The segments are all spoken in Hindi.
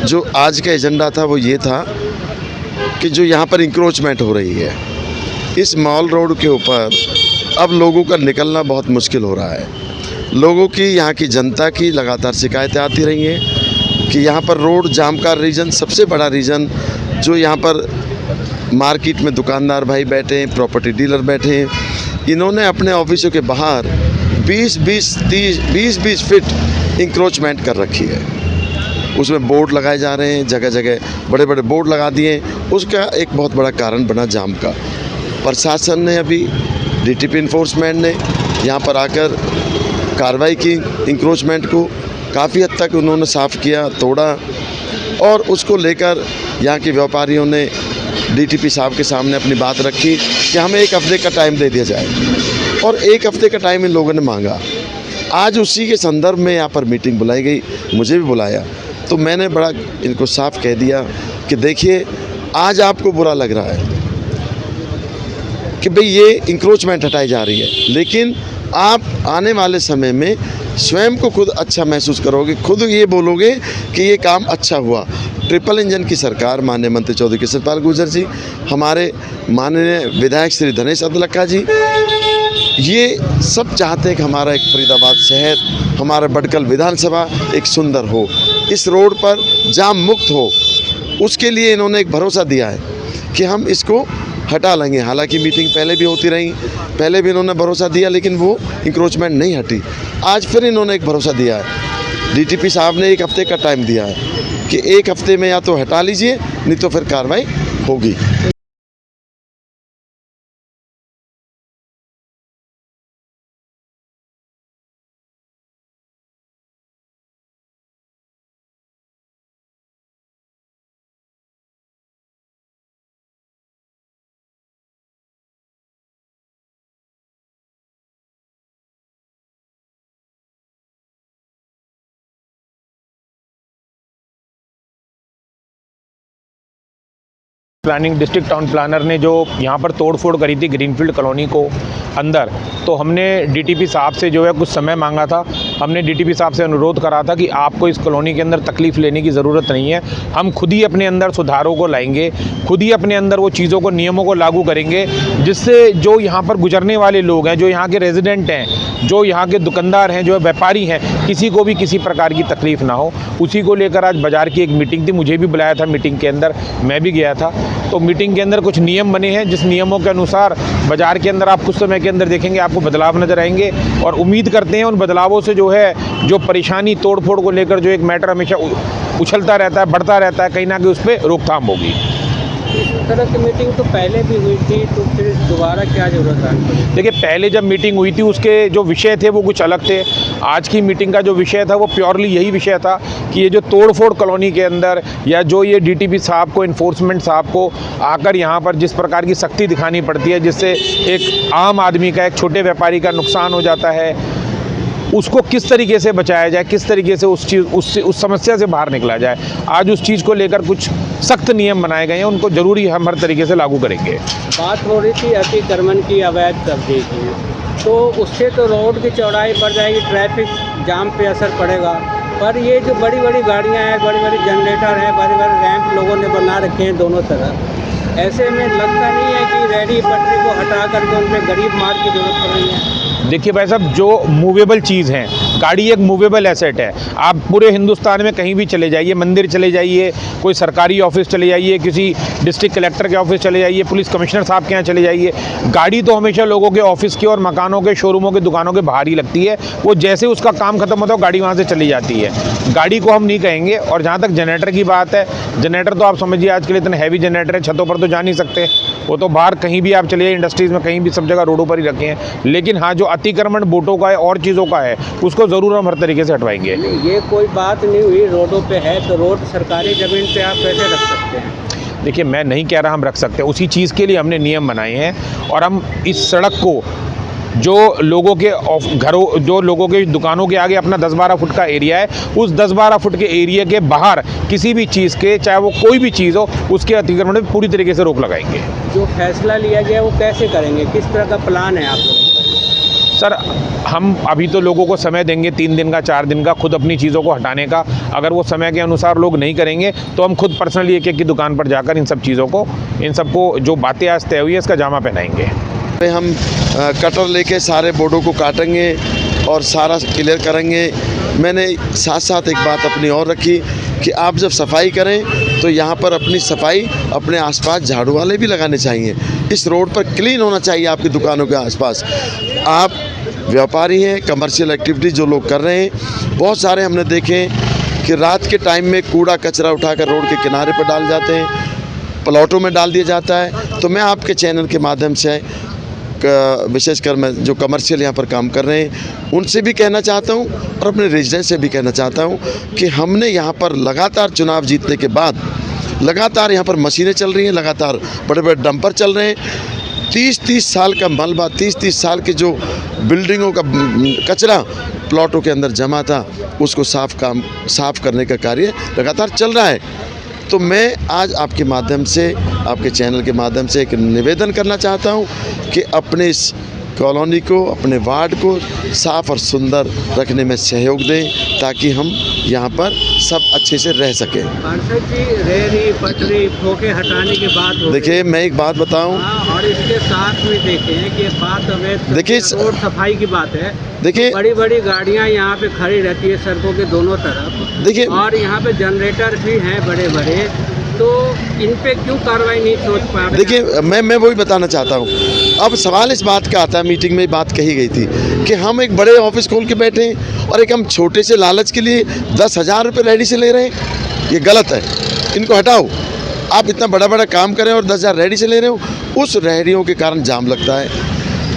जो आज का एजेंडा था वो ये था कि जो यहाँ पर इंक्रोचमेंट हो रही है इस मॉल रोड के ऊपर, अब लोगों का निकलना बहुत मुश्किल हो रहा है। लोगों की, यहाँ की जनता की लगातार शिकायतें आती रही हैं कि यहाँ पर रोड जाम का रीज़न, सबसे बड़ा रीज़न जो यहाँ पर मार्केट में दुकानदार भाई बैठे हैं, प्रॉपर्टी डीलर बैठे हैं, इन्होंने अपने ऑफिसों के बाहर 20-20 फीट इंक्रोचमेंट कर रखी है। उसमें बोर्ड लगाए जा रहे हैं, जगह जगह बड़े बड़े बोर्ड लगा दिए हैं। उसका एक बहुत बड़ा कारण बना जाम का। प्रशासन ने अभी, डीटीपी इन्फोर्समेंट ने यहाँ पर आकर कार्रवाई की, इंक्रोचमेंट को काफ़ी हद तक उन्होंने साफ़ किया, तोड़ा, और उसको लेकर यहाँ के व्यापारियों ने डीटीपी साहब के सामने अपनी बात रखी कि हमें 1 हफ्ते का टाइम दे दिया जाए, और 1 हफ्ते का टाइम इन लोगों ने मांगा। आज उसी के संदर्भ में यहाँ पर मीटिंग बुलाई गई, मुझे भी बुलाया, तो मैंने बड़ा इनको साफ कह दिया कि देखिए, आज आपको बुरा लग रहा है कि भाई ये इंक्रोचमेंट हटाई जा रही है, लेकिन आप आने वाले समय में स्वयं को खुद अच्छा महसूस करोगे, खुद ये बोलोगे कि ये काम अच्छा हुआ। ट्रिपल इंजन की सरकार, माननीय मंत्री चौधरी कृष्णपाल गुर्जर जी, हमारे माननीय विधायक श्री धनेश अदलखा जी, ये सब चाहते हैं कि हमारा एक फरीदाबाद शहर, हमारा बडकल विधानसभा एक सुंदर हो, इस रोड पर जाम मुक्त हो। उसके लिए इन्होंने एक भरोसा दिया है कि हम इसको हटा लेंगे। हालांकि मीटिंग पहले भी होती रही, पहले भी इन्होंने भरोसा दिया, लेकिन वो इंक्रोचमेंट नहीं हटी। आज फिर इन्होंने एक भरोसा दिया है, डीटीपी साहब ने 1 हफ्ते का टाइम दिया है कि 1 हफ्ते में या तो हटा लीजिए, नहीं तो फिर कार्रवाई होगी। प्लानिंग डिस्ट्रिक्ट टाउन प्लानर ने जो यहाँ पर तोड़फोड़ करी थी ग्रीनफील्ड कॉलोनी को अंदर, तो हमने डीटीपी साहब से जो है कुछ समय मांगा था। हमने डीटीपी साहब से अनुरोध करा था कि आपको इस कॉलोनी के अंदर तकलीफ़ लेने की ज़रूरत नहीं है, हम खुद ही अपने अंदर सुधारों को लाएंगे, खुद ही अपने अंदर वो चीज़ों को, नियमों को लागू करेंगे, जिससे जो यहाँ पर गुजरने वाले लोग हैं, जो यहाँ के रेजिडेंट हैं, जो यहाँ के दुकानदार हैं, जो व्यापारी हैं, किसी को भी किसी प्रकार की तकलीफ़ ना हो। उसी को लेकर आज बाज़ार की एक मीटिंग थी, मुझे भी बुलाया था मीटिंग के अंदर, मैं भी गया था। तो मीटिंग के अंदर कुछ नियम बने हैं, जिस नियमों के अनुसार बाज़ार के अंदर आप कुछ समय के अंदर देखेंगे आपको बदलाव नज़र आएंगे, और उम्मीद करते हैं उन बदलावों से जो है, जो परेशानी तोड़फोड़ को लेकर जो एक मैटर हमेशा उछलता रहता है, बढ़ता रहता है, कहीं ना कहीं उस पर रोकथाम होगी। इस तरह की मीटिंग तो पहले भी हुई थी, तो फिर दोबारा क्या जरूरत है? देखिए, पहले जब मीटिंग हुई थी उसके जो विषय थे वो कुछ अलग थे। आज की मीटिंग का जो विषय था वो प्योरली यही विषय था कि ये जो तोड़फोड़ कॉलोनी के अंदर, या जो ये डीटीपी साहब को, इन्फोर्समेंट साहब को आकर यहाँ पर जिस प्रकार की सख्ती दिखानी पड़ती है, जिससे एक आम आदमी का, एक छोटे व्यापारी का नुकसान हो जाता है, उसको किस तरीके से बचाया जाए, किस तरीके से उस समस्या से बाहर निकला जाए। आज उस चीज़ को लेकर कुछ सख्त नियम बनाए गए हैं, उनको ज़रूरी हम हर तरीके से लागू करेंगे। बात हो रही थी अतिक्रमण की, अवैध कब्जे की, तो उससे तो रोड की चौड़ाई बढ़ जाएगी, ट्रैफिक जाम पे असर पड़ेगा, पर ये जो बड़ी बड़ी गाड़ियाँ हैं, बड़ी बड़ी जनरेटर हैं, बड़े बड़े रैंप लोगों ने बना रखे हैं दोनों तरफ, ऐसे में लगता नहीं है कि रेडी पटरी को हटा करके उन पर गरीब मार की जरूरत पड़ रही है? देखिए भाई साहब, जो मूवेबल चीज़ है, गाड़ी एक मूवेबल एसेट है। आप पूरे हिंदुस्तान में कहीं भी चले जाइए, मंदिर चले जाइए, कोई सरकारी ऑफिस चले जाइए, किसी डिस्ट्रिक्ट कलेक्टर के ऑफिस चले जाइए, पुलिस कमिश्नर साहब के यहाँ चले जाइए, गाड़ी तो हमेशा लोगों के ऑफिस के और मकानों के, शोरूमों के, दुकानों के बाहर ही लगती है। वो जैसे उसका काम खत्म होता है गाड़ी वहाँ से चली जाती है, गाड़ी को हम नहीं कहेंगे। और जहाँ तक जनरेटर की बात है, जनरेटर तो आप समझिए आज के लिए इतने हैवी जनरेटर है, छतों पर तो जा नहीं सकते, वो तो बाहर कहीं भी आप चलिए, इंडस्ट्रीज़ में कहीं भी, सब जगह रोडों पर ही रखे हैं। लेकिन हाँ, जो अतिक्रमण बोटों का है और चीज़ों का है, उसको ज़रूर हम हर तरीके से हटवाएंगे। ये कोई बात नहीं हुई, रोडों पे है तो रोड सरकारी ज़मीन पे आप कैसे रख सकते हैं? देखिए, मैं नहीं कह रहा हम रख सकते, उसी चीज़ के लिए हमने नियम बनाए हैं, और हम इस सड़क को, जो लोगों के घरों, जो लोगों के दुकानों के आगे अपना 10-12 फुट का एरिया है, उस 10-12 फुट के एरिया के बाहर किसी भी चीज़ के, चाहे वो कोई भी चीज़ हो, उसके अतिक्रमण में पूरी तरीके से रोक लगाएंगे। जो फैसला लिया गया वो कैसे करेंगे, किस तरह का प्लान है आप लोगों का? सर हम अभी तो लोगों को समय देंगे 3 दिन का 4 दिन का खुद अपनी चीज़ों को हटाने का। अगर वो समय के अनुसार लोग नहीं करेंगे तो हम खुद पर्सनली एक की दुकान पर जाकर इन सबको जो बातें आज तय हुई है इसका जामा पहनाएंगे। हम कटर लेके सारे बोर्डों को काटेंगे और सारा क्लियर करेंगे। मैंने साथ साथ एक बात अपनी और रखी कि आप जब सफाई करें तो यहाँ पर अपनी सफाई अपने आसपास झाड़ू वाले भी लगाने चाहिए। इस रोड पर क्लीन होना चाहिए आपकी दुकानों के आसपास। आप व्यापारी हैं, कमर्शियल एक्टिविटीज़ जो लोग कर रहे हैं, बहुत सारे हमने देखे कि रात के टाइम में कूड़ा कचरा उठाकर रोड के किनारे पर डाल जाते हैं, प्लॉटों में डाल दिया जाता है। तो मैं आपके चैनल के माध्यम से विशेषकर मैं जो कमर्शियल यहाँ पर काम कर रहे हैं उनसे भी कहना चाहता हूँ और अपने रेजिडेंट से भी कहना चाहता हूँ कि हमने यहाँ पर लगातार चुनाव जीतने के बाद लगातार यहाँ पर मशीनें चल रही हैं, लगातार बड़े बड़े डंपर चल रहे हैं। 30-30 साल का मलबा, 30-30 साल के जो बिल्डिंगों का कचरा प्लॉटों के अंदर जमा था उसको साफ करने का कार्य लगातार चल रहा है। तो मैं आज आपके माध्यम से, आपके चैनल के माध्यम से एक निवेदन करना चाहता हूं कि अपने इस कॉलोनी को, अपने वार्ड को साफ़ और सुंदर रखने में सहयोग दें ताकि हम यहाँ पर सब अच्छे से रह सकें। पार्षद जी, रेहड़ी पटरी फोके हटाने की बात हो, देखिए मैं एक बात बताऊं, और इसके साथ में देखें कि बात हमें देखिए रोड सफाई की बात है। देखिए तो बड़ी बड़ी गाड़ियाँ यहाँ पे खड़ी रहती है सड़कों के दोनों तरफ, देखिए और यहाँ पे जनरेटर भी हैं बड़े बड़े, तो इन पे क्यों कार्रवाई नहीं सोच पा रहे? देखिए मैं वही बताना चाहता हूँ। अब सवाल इस बात का आता है, मीटिंग में बात कही गई थी कि हम एक बड़े ऑफिस खोल के बैठे हैं और एक हम छोटे से लालच के लिए 10,000 रुपये रेहड़ी से ले रहे हैं। ये गलत है, इनको हटाओ। आप इतना बड़ा बड़ा काम करें और 10,000 रेहड़ी से ले रहे हो, उस रेहड़ियों के कारण जाम लगता है।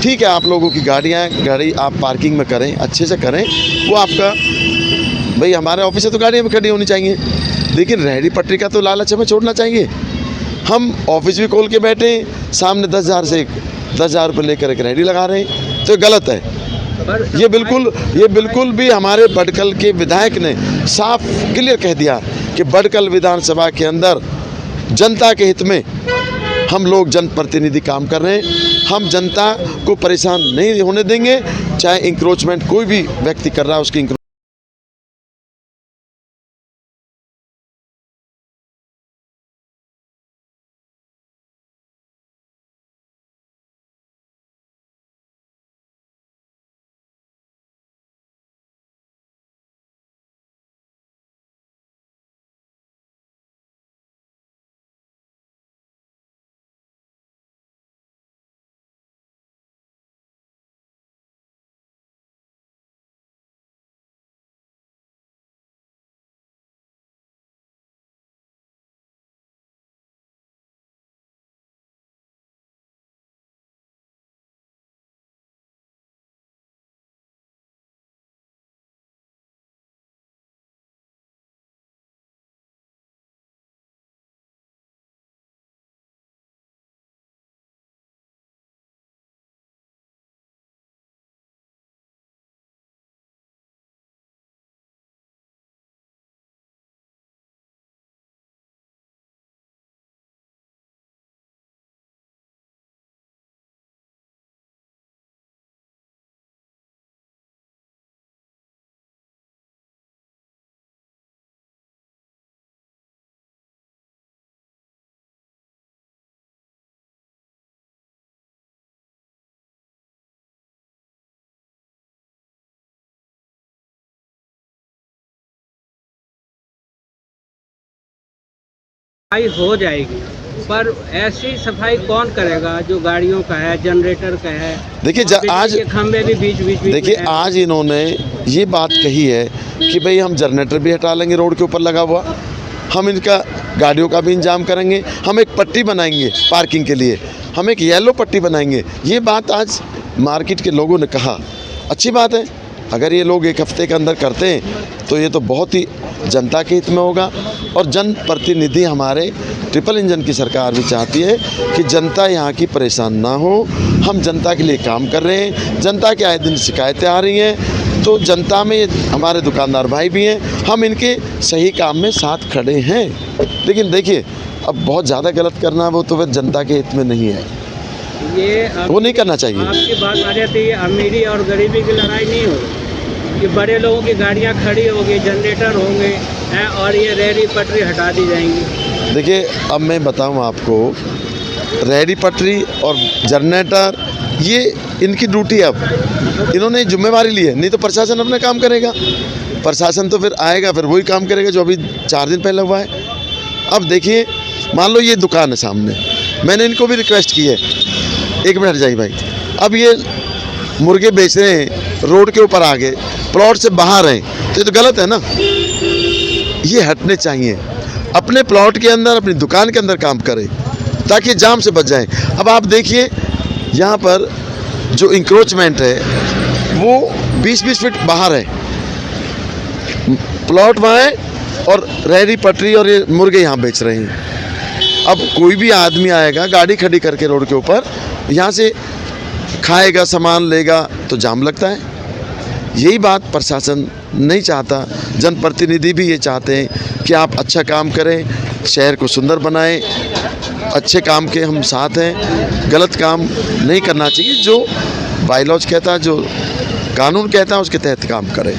ठीक है, आप लोगों की गाड़ी आप पार्किंग में करें, अच्छे से करें, वो आपका भाई, हमारे ऑफिस से तो गाड़ियाँ भी खड़ी होनी चाहिए, लेकिन रेहड़ी पटरी का तो लालच हमें छोड़ना चाहिए। हम ऑफिस भी खोल के बैठे हैं, सामने 10,000 रुपये लेकर एक रेहड़ी लगा रहे हैं, तो गलत है। ये बिल्कुल भी हमारे बडकल के विधायक ने साफ क्लियर कह दिया कि बडकल विधानसभा के अंदर जनता के हित में हम लोग जनप्रतिनिधि काम कर रहे हैं। हम जनता को परेशान नहीं होने देंगे, चाहे इंक्रोचमेंट कोई भी व्यक्ति कर रहा है उसकी सफाई हो जाएगी, पर ऐसी सफाई कौन करेगा जो गाड़ियों का है, जनरेटर का है? देखिए आज खंभे भी बीच देखिए आज इन्होंने ये बात कही है कि भाई हम जनरेटर भी हटा लेंगे रोड के ऊपर लगा हुआ, हम इनका गाड़ियों का भी इंतजाम करेंगे, हम एक पट्टी बनाएंगे पार्किंग के लिए, हम एक येलो पट्टी बनाएंगे। ये बात आज मार्केट के लोगों ने कहा, अच्छी बात है। अगर ये लोग एक हफ्ते के अंदर करते हैं तो ये तो बहुत ही जनता के हित में होगा। और जनप्रतिनिधि हमारे ट्रिपल इंजन की सरकार भी चाहती है कि जनता यहाँ की परेशान ना हो। हम जनता के लिए काम कर रहे हैं, जनता के आए दिन शिकायतें आ रही हैं, तो जनता में हमारे दुकानदार भाई भी हैं, हम इनके सही काम में साथ खड़े हैं। लेकिन देखिए अब बहुत ज़्यादा गलत करना वो तो फिर जनता के हित में नहीं है। ये वो नहीं करना चाहिए। आपकी बात आ जाती है, अमीरी और गरीबी की लड़ाई नहीं होगी कि बड़े लोगों की गाड़ियाँ खड़ी होगी, जनरेटर होंगे हैं, और ये रेहड़ी पटरी हटा दी जाएंगी। देखिए, अब मैं बताऊं आपको, रेहड़ी पटरी और जनरेटर ये इनकी ड्यूटी है। अब इन्होंने जिम्मेवारी ली है, नहीं तो प्रशासन अपना काम करेगा। प्रशासन तो फिर आएगा, फिर वही काम करेगा जो अभी 4 दिन पहले हुआ है। अब देखिए, मान लो ये दुकान है सामने, मैंने इनको भी रिक्वेस्ट की है, 1 मिनट जाइए भाई, अब ये मुर्गे बेच रहे हैं रोड के ऊपर आगे, प्लॉट से बाहर हैं, तो ये तो गलत है ना। ये हटने चाहिए, अपने प्लॉट के अंदर, अपनी दुकान के अंदर काम करें ताकि जाम से बच जाएं। अब आप देखिए, यहाँ पर जो इंक्रोचमेंट है वो 20-20 फीट बाहर है, प्लॉट वहाँ है और रेहड़ी पटरी और ये मुर्गे यहाँ बेच रहे हैं। अब कोई भी आदमी आएगा गाड़ी खड़ी करके रोड के ऊपर, यहाँ से खाएगा, सामान लेगा, तो जाम लगता है। यही बात प्रशासन नहीं चाहता, जनप्रतिनिधि भी ये चाहते हैं कि आप अच्छा काम करें, शहर को सुंदर बनाएं। अच्छे काम के हम साथ हैं, गलत काम नहीं करना चाहिए। जो बायलॉज कहता है, जो कानून कहता है, उसके तहत काम करें।